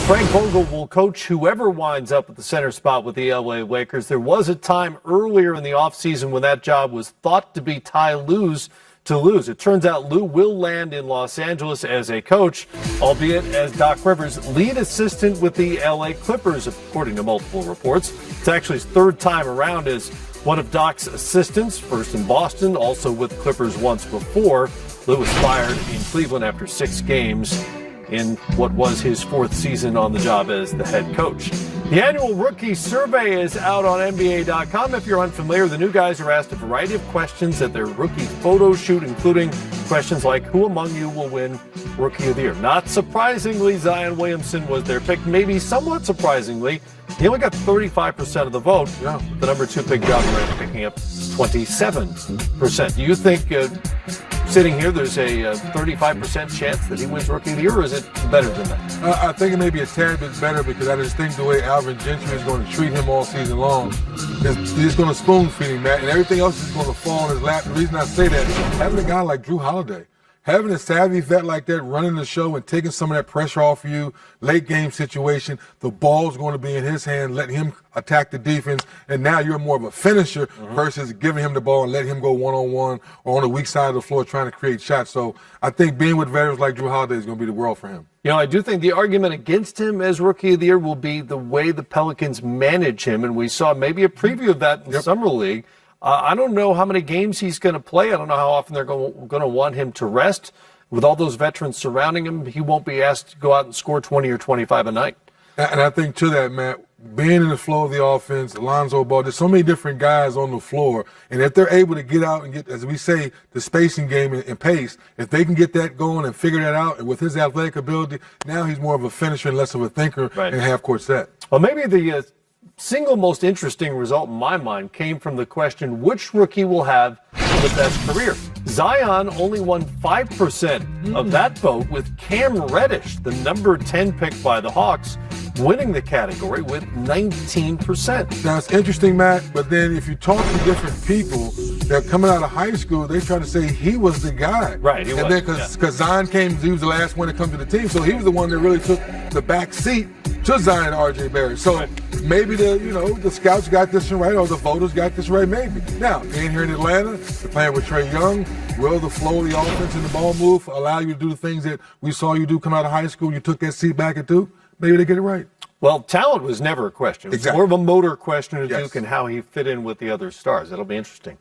Frank Vogel will coach whoever winds up at the center spot with the LA Lakers. There was a time earlier in the offseason when that job was thought to be Ty Lue's to lose. It turns out Lue will land in Los Angeles as a coach, albeit as Doc Rivers' lead assistant with the LA Clippers, according to multiple reports. It's actually his third time around as one of Doc's assistants, first in Boston, also with Clippers once before. Lue was fired in Cleveland after 6 games in what was his 4th season on the job as the head coach. The annual rookie survey is out on NBA.com. If you're unfamiliar, the new guys are asked a variety of questions at their rookie photo shoot, including questions like, who among you will win Rookie of the Year? Not surprisingly, Zion Williamson was their pick. Maybe somewhat surprisingly, he only got 35% of the vote. Yeah. The number 2 pick, Ja Morant, picking up 27%. Do you think, sitting here, there's a 35% chance that he wins Rookie of the Year, or is it better than that? I think it may be a tad bit better because I just think the way Alvin Gentry is going to treat him all season long, he's going to spoon feed him, Matt, and everything else is going to fall in his lap. The reason I say that, having a guy like Drew Holiday, having a savvy vet like that running the show and taking some of that pressure off of you, late game situation, the ball's going to be in his hand, letting him attack the defense, and now you're more of a finisher versus giving him the ball and letting him go one-on-one or on the weak side of the floor trying to create shots. So I think being with veterans like Drew Holiday is going to be the world for him. You know, I do think the argument against him as Rookie of the Year will be the way the Pelicans manage him, and we saw maybe a preview of that in Summer League. I don't know how many games he's going to play. I don't know how often they're going to want him to rest. With all those veterans surrounding him, he won't be asked to go out and score 20 or 25 a night. And I think to that, Matt, being in the flow of the offense, Alonzo Ball, there's so many different guys on the floor. And if they're able to get out and get, as we say, the spacing game and pace, if they can get that going and figure that out, and with his athletic ability, now he's more of a finisher and less of a thinker in half-court set. Well, maybe the single most interesting result in my mind came from the question, which rookie will have the best career? Zion only won 5% of that vote, with Cam Reddish, the number 10 pick by the Hawks, winning the category with 19%. Now, it's interesting, Matt, but then if you talk to different people that are coming out of high school, they try to say he was the guy. Right, he was. And then because Zion came, he was the last one to come to the team, so he was the one that really took the back seat to Zion and R.J. Barrett. So maybe the scouts got this one right, or the voters got this right, maybe. Now, being here in Atlanta, they're playing with Trae Young. Will the flow of the offense and the ball move allow you to do the things that we saw you do come out of high school? You took that seat back at Duke. Maybe they get it right. Well, talent was never a question. It's more of a motor question at Duke and how he fit in with the other stars. That'll be interesting.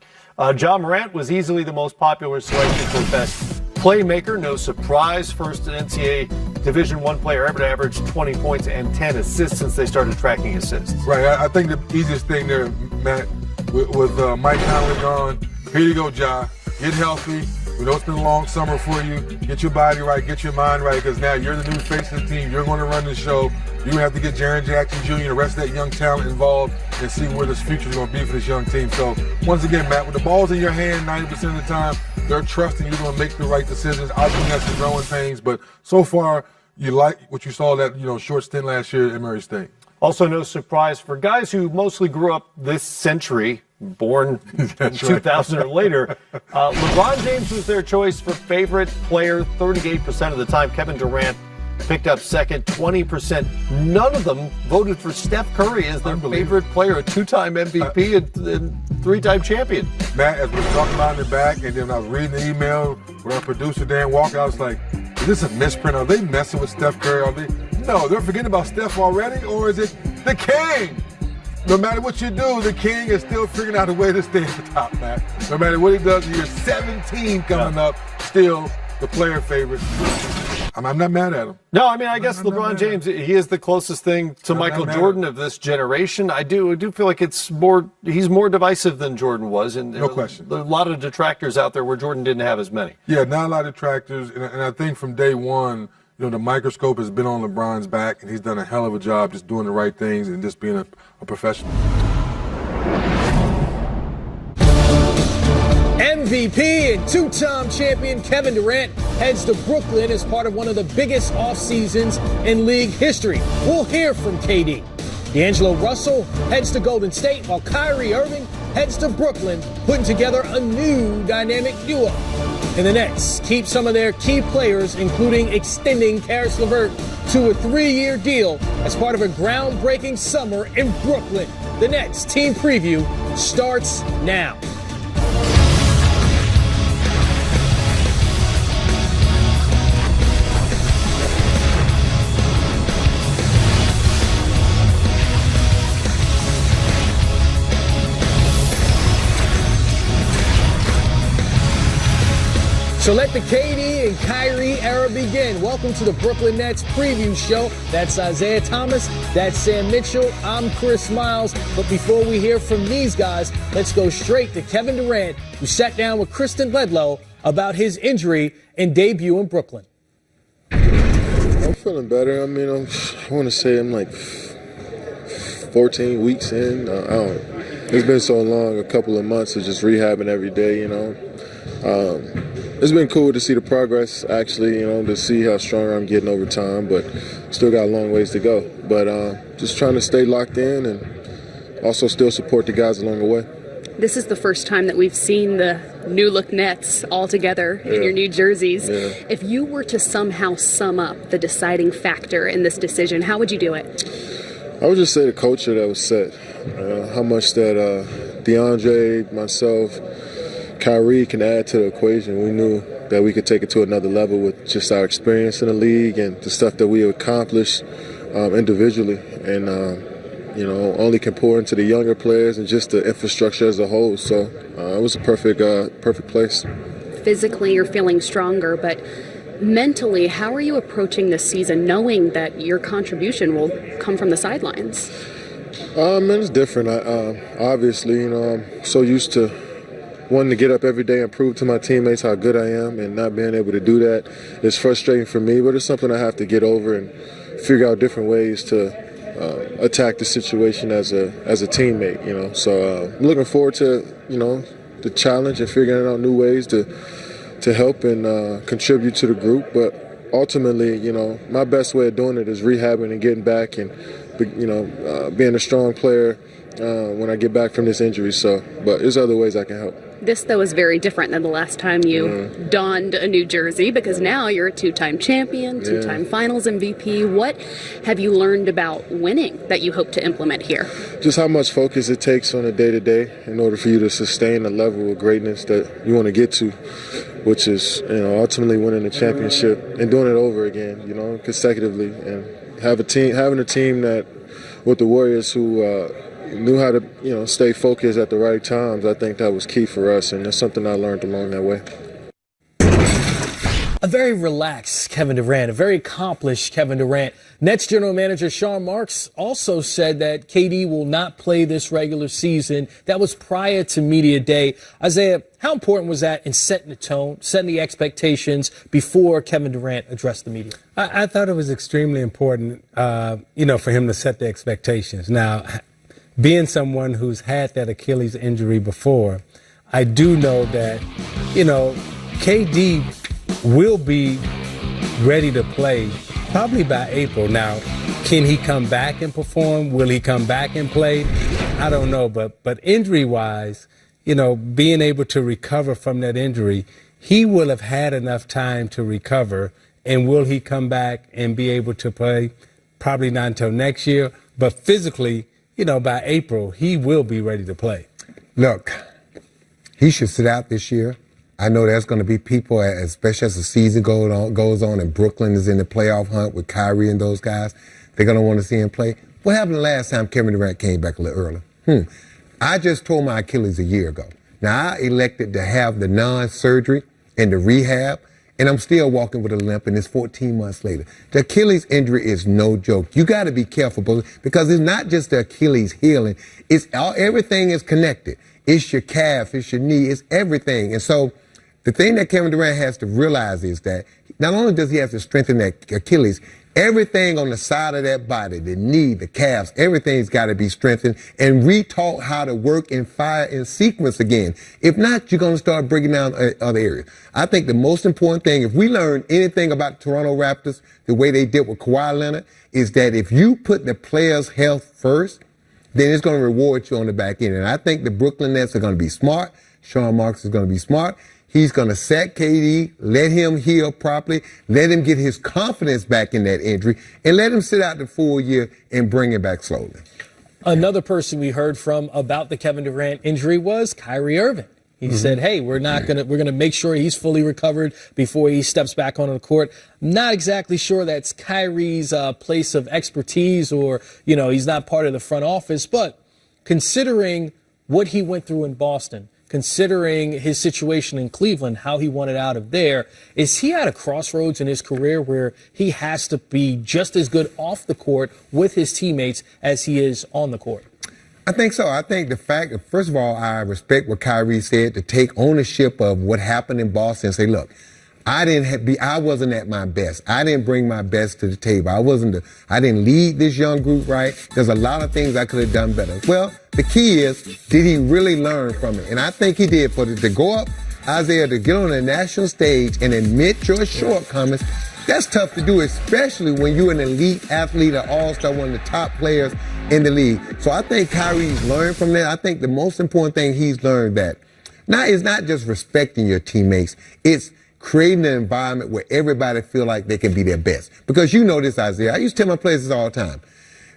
Ja Morant was easily the most popular selection for best playmaker. No surprise. First NCAA Division I player ever to average 20 points and 10 assists since they started tracking assists. Right. I think the easiest thing there, Matt, with Mike Conley gone, here you go, Ja. Get healthy. We know it's been a long summer for you. Get your body right. Get your mind right, because now you're the new face of the team. You're going to run the show. You have to get Jaren Jackson Jr., the rest of that young talent involved, and see where this future is going to be for this young team. So, once again, Matt, with the ball's in your hand 90% of the time, they're trusting you're going to make the right decisions. I think that's the growing pains, but so far, you like what you saw that short stint last year at Murray State. Also, no surprise for guys who mostly grew up this century, born in 2000 or later. LeBron James was their choice for favorite player 38% of the time. Kevin Durant picked up second, 20%. None of them voted for Steph Curry as their favorite player, a 2-time MVP and 3-time champion. Matt, as we were talking about in the back, and then I was reading the email with our producer, Dan Walker, I was like, is this a misprint? Are they messing with Steph Curry? No, they're forgetting about Steph already, or is it the King? No matter what you do, the King is still figuring out a way to stay at the top, Matt. No matter what he does in year 17 coming up, still the player favorite. I'm not mad at him. No, I mean, I guess LeBron James, he is the closest thing to Michael Jordan of this generation. I do feel like he's more divisive than Jordan was. And no question. There are a lot of detractors out there where Jordan didn't have as many. Yeah, not a lot of detractors. And I think from day one, the microscope has been on LeBron's back, and he's done a hell of a job just doing the right things and just being a professional. MVP and 2-time champion Kevin Durant heads to Brooklyn as part of one of the biggest off seasons in league history. We'll hear from KD. D'Angelo Russell heads to Golden State, while Kyrie Irving heads to Brooklyn, putting together a new dynamic duo. And the Nets keep some of their key players, including extending Karis LeVert to a 3-year deal as part of a groundbreaking summer in Brooklyn. The Nets team preview starts now. So let the KD and Kyrie era begin. Welcome to the Brooklyn Nets preview show. That's Isiah Thomas. That's Sam Mitchell. I'm Chris Miles. But before we hear from these guys, let's go straight to Kevin Durant, who sat down with Kristen Ledlow about his injury and debut in Brooklyn. I'm feeling better. I mean, I want to say I'm like 14 weeks in. It's been so long, a couple of months of just rehabbing every day, you know. It's been cool to see the progress, actually, you know, to see how stronger I'm getting over time, but still got a long ways to go. But just trying to stay locked in and also still support the guys along the way. This is the first time that we've seen the new look Nets all together in your new jerseys. Yeah. If you were to somehow sum up the deciding factor in this decision, how would you do it? I would just say the culture that was set, how much that DeAndre, myself, Kyrie can add to the equation. We knew that we could take it to another level with just our experience in the league and the stuff that we have accomplished individually, and you know, only can pour into the younger players and just the infrastructure as a whole. So it was a perfect place. Physically, you're feeling stronger, but mentally, how are you approaching this season, knowing that your contribution will come from the sidelines? Man, it's different. Obviously, you know, I'm so used to wanting to get up every day and prove to my teammates how good I am, and not being able to do that is frustrating for me, but it's something I have to get over and figure out different ways to attack the situation as a teammate, you know. So I'm looking forward to, you know, the challenge and figuring out new ways to help and contribute to the group. But ultimately, you know, my best way of doing it is rehabbing and getting back and, you know, being a strong player when I get back from this injury. So, but there's other ways I can help. This, though, is very different than the last time you donned a new jersey, because now you're a two-time champion, two-time finals MVP. What have you learned about winning that you hope to implement here? Just how much focus it takes on a day-to-day in order for you to sustain the level of greatness that you want to get to, which is, you know, ultimately winning the championship and doing it over again, you know, consecutively, and having a team that, with the Warriors, who knew how to, you know, stay focused at the right times. I think that was key for us, and that's something I learned along that way. A very relaxed Kevin Durant, a very accomplished Kevin Durant. Nets general manager Sean Marks also said that KD will not play this regular season. That was prior to media day. Isiah, how important was that in setting the tone, setting the expectations before Kevin Durant addressed the media? I thought it was extremely important, you know, for him to set the expectations. Now, being someone who's had that Achilles injury before, I do know that, you know, KD will be ready to play probably by April. Now, can he come back and perform? Will he come back and play? I don't know, but injury-wise, you know, being able to recover from that injury, he will have had enough time to recover. And will he come back and be able to play? Probably not until next year, but physically, you know, by April, he will be ready to play. Look, he should sit out this year. I know there's going to be people, especially as the season goes on and Brooklyn is in the playoff hunt with Kyrie and those guys, they're going to want to see him play. What happened the last time Kevin Durant came back a little early? I just tore my Achilles a year ago. Now, I elected to have the non-surgery and the rehab, and I'm still walking with a limp, and it's 14 months later. The Achilles injury is no joke. You got to be careful, because it's not just the Achilles healing. Everything is connected. It's your calf, it's your knee, it's everything. And so the thing that Kevin Durant has to realize is that not only does he have to strengthen that Achilles, everything on the side of that body, the knee, the calves, everything's got to be strengthened and retaught how to work and fire in sequence again. If not, you're going to start breaking down other areas. I think the most important thing, if we learn anything about the Toronto Raptors, the way they did with Kawhi Leonard, is that if you put the players' health first, then it's going to reward you on the back end. And I think the Brooklyn Nets are going to be smart. Sean Marks is going to be smart. He's going to set KD, let him heal properly, let him get his confidence back in that injury, and let him sit out the full year and bring it back slowly. Another person we heard from about the Kevin Durant injury was Kyrie Irving. He said, hey, we're going to make sure he's fully recovered before he steps back onto the court. Not exactly sure that's Kyrie's place of expertise, or, he's not part of the front office, but considering what he went through in Boston, considering his situation in Cleveland, how he wanted out of there, is he at a crossroads in his career where he has to be just as good off the court with his teammates as he is on the court? I think so. I think the fact, first of all, I respect what Kyrie said, to take ownership of what happened in Boston and say, look, I wasn't at my best. I didn't bring my best to the table. I didn't lead this young group right. There's a lot of things I could have done better. Well, the key is, did he really learn from it? And I think he did. To go up, Isiah, to get on a national stage and admit your shortcomings, that's tough to do, especially when you're an elite athlete, an all-star, one of the top players in the league. So I think Kyrie's learned from that. I think the most important thing he's learned is not just respecting your teammates, it's creating an environment where everybody feel like they can be their best. Because you know this, Isiah. I used to tell my players this all the time.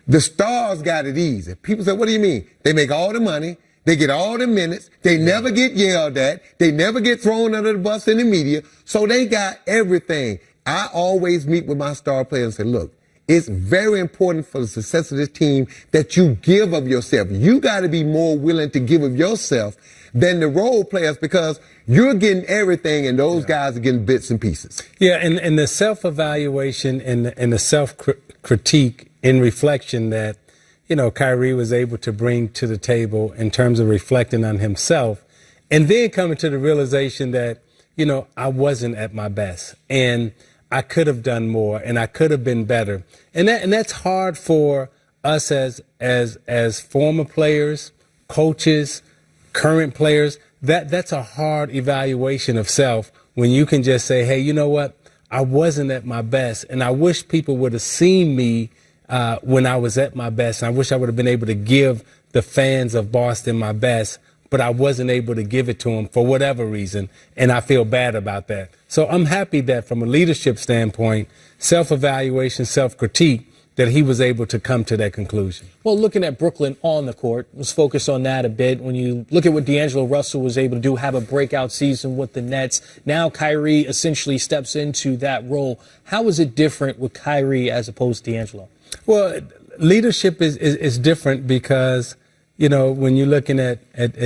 The stars got it easy. People say, what do you mean? They make all the money. They get all the minutes. They never get yelled at. They never get thrown under the bus in the media. So they got everything. I always meet with my star players and say, look, it's very important for the success of this team that you give of yourself. You got to be more willing to give of yourself than the role players, because you're getting everything and those guys are getting bits and pieces. Yeah, and the self-evaluation and the self-critique in reflection that, Kyrie was able to bring to the table in terms of reflecting on himself, and then coming to the realization that, I wasn't at my best and I could have done more and I could have been better. And that's hard for us as former players, coaches, current players. That's a hard evaluation of self when you can just say, hey, you know what? I wasn't at my best, and I wish people would have seen me when I was at my best. And I wish I would have been able to give the fans of Boston my best, but I wasn't able to give it to them for whatever reason, and I feel bad about that. So I'm happy that from a leadership standpoint, self-evaluation, self-critique, that he was able to come to that conclusion. Well, looking at Brooklyn on the court, let's focus on that a bit. When you look at what D'Angelo Russell was able to do, have a breakout season with the Nets, now Kyrie essentially steps into that role. How is it different with Kyrie as opposed to D'Angelo? Well, leadership is different because, when you're looking at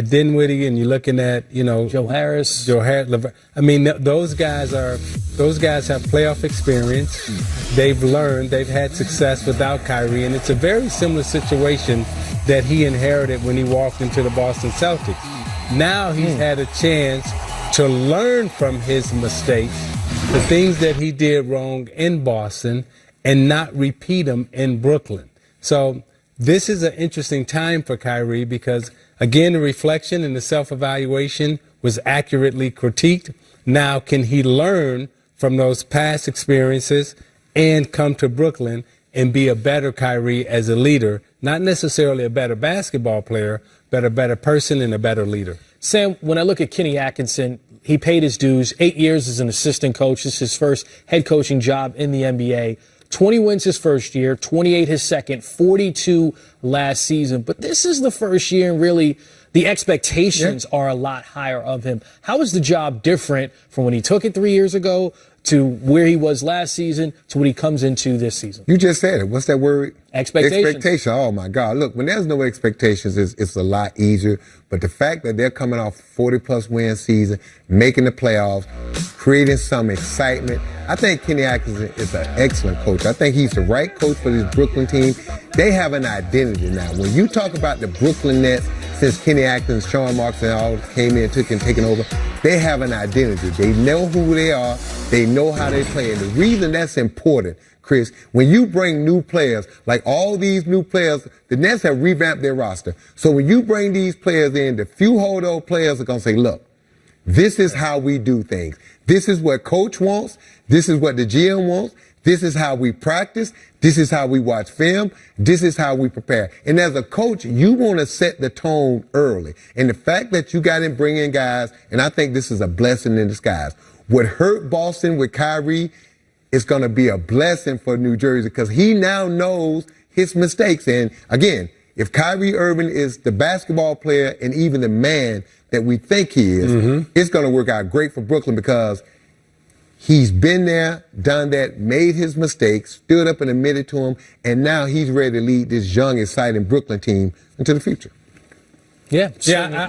Dinwiddie and you're looking at, Joe Harris, I mean, those guys have playoff experience. They've learned, they've had success without Kyrie, and it's a very similar situation that he inherited when he walked into the Boston Celtics. Now he's had a chance to learn from his mistakes, the things that he did wrong in Boston, and not repeat them in Brooklyn. So this is an interesting time for Kyrie because, again, the reflection and the self-evaluation was accurately critiqued. Now, can he learn from those past experiences and come to Brooklyn and be a better Kyrie as a leader, not necessarily a better basketball player, but a better person and a better leader? Sam, when I look at Kenny Atkinson, he paid his dues, 8 years as an assistant coach. This is his first head coaching job in the NBA. 20 wins his first year, 28 his second, 42 last season. But this is the first year, and really the expectations are a lot higher of him. How is the job different from when he took it 3 years ago to where he was last season to what he comes into this season? You just said it. What's that word? Expectations. Expectation. Oh, my God. Look, when there's no expectations, it's a lot easier. But the fact that they're coming off 40-plus win season, making the playoffs, creating some excitement, I think Kenny Atkinson is an excellent coach. I think he's the right coach for this Brooklyn team. They have an identity now. When you talk about the Brooklyn Nets, since Kenny Atkinson, Sean Marks, and all came in, taken over, they have an identity. They know who they are. They know how they play. And the reason that's important, Chris, when you bring new players, like all these new players, the Nets have revamped their roster. So when you bring these players in, the few holdover players are going to say, look, this is how we do things. This is what coach wants. This is what the GM wants. This is how we practice. This is how we watch film. This is how we prepare. And as a coach, you want to set the tone early. And the fact that you got him bring in guys, and I think this is a blessing in disguise. What hurt Boston with Kyrie is going to be a blessing for New Jersey because he now knows his mistakes. And again, if Kyrie Irving is the basketball player and even the man that we think he is, it's going to work out great for Brooklyn because he's been there, done that, made his mistakes, stood up and admitted to them, and now he's ready to lead this young, exciting Brooklyn team into the future. Yeah,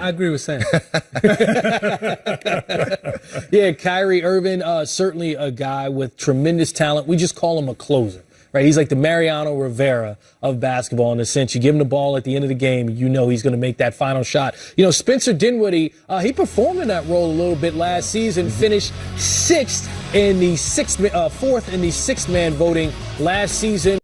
I agree with Sam. Yeah, Kyrie Irving, certainly a guy with tremendous talent. We just call him a closer. Right, he's like the Mariano Rivera of basketball in the sense you give him the ball at the end of the game, you know he's going to make that final shot. You know, Spencer Dinwiddie, he performed in that role a little bit last season, finished fourth in the sixth man voting last season.